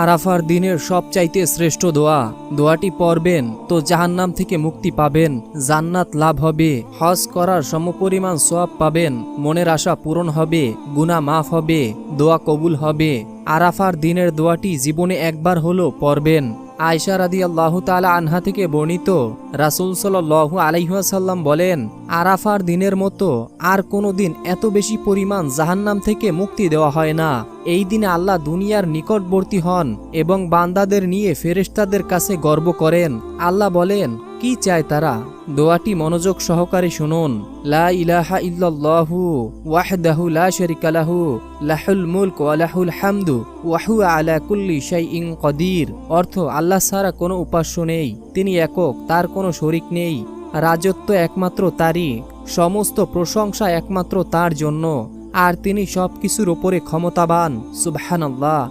আরাফার দিনের সবচাইতে শ্রেষ্ঠ দোয়া। দোয়াটি পড়বেন তো জাহান্নাম থেকে মুক্তি পাবেন, জান্নাত লাভ হবে, হজ করার সমপরিমাণ সওয়াব পাবেন, মনের আশা পূরণ হবে, গুনাহ মাফ হবে, দোয়া কবুল হবে। আরাফার দিনের দোয়াটি জীবনে একবার হলো পড়বেন। আয়েশা রাদিয়াল্লাহু তাআলা আনহা থেকে বর্ণিত, রাসূল সাল্লাল্লাহু আলাইহি ওয়াসাল্লাম বলেন, আরাফার দিনের মতো আর কোনো দিন এত বেশি পরিমাণ জাহান্নাম থেকে মুক্তি দেওয়া হয় না। এই দিনে আল্লাহ দুনিয়ার নিকটবর্তী হন এবং বান্দাদের নিয়ে ফেরেশতাদের কাছে গর্ব করেন। আল্লাহ বলেন, কি চায় তারা? দোয়াটি মনোযোগ সহকারে শুনুন। লা ইলাহা ইল্লাল্লাহু ওয়াহদাহু লা শারীকা লাহু লাহুল মুলক ওয়া লাহুল হামদু ওয়া হুয়া আলা কুল্লি শাইইন কদির। অর্থ, আল্লাহ ছাড়া কোনো উপাস্য নেই, তিনি একক, তার কোনো শরিক নেই, রাজত্ব একমাত্র তারই, সমস্ত প্রশংসা একমাত্র তার জন্য, আর তিনি সবকিছুর ওপরে ক্ষমতাবান। সুবহানাল্লাহ।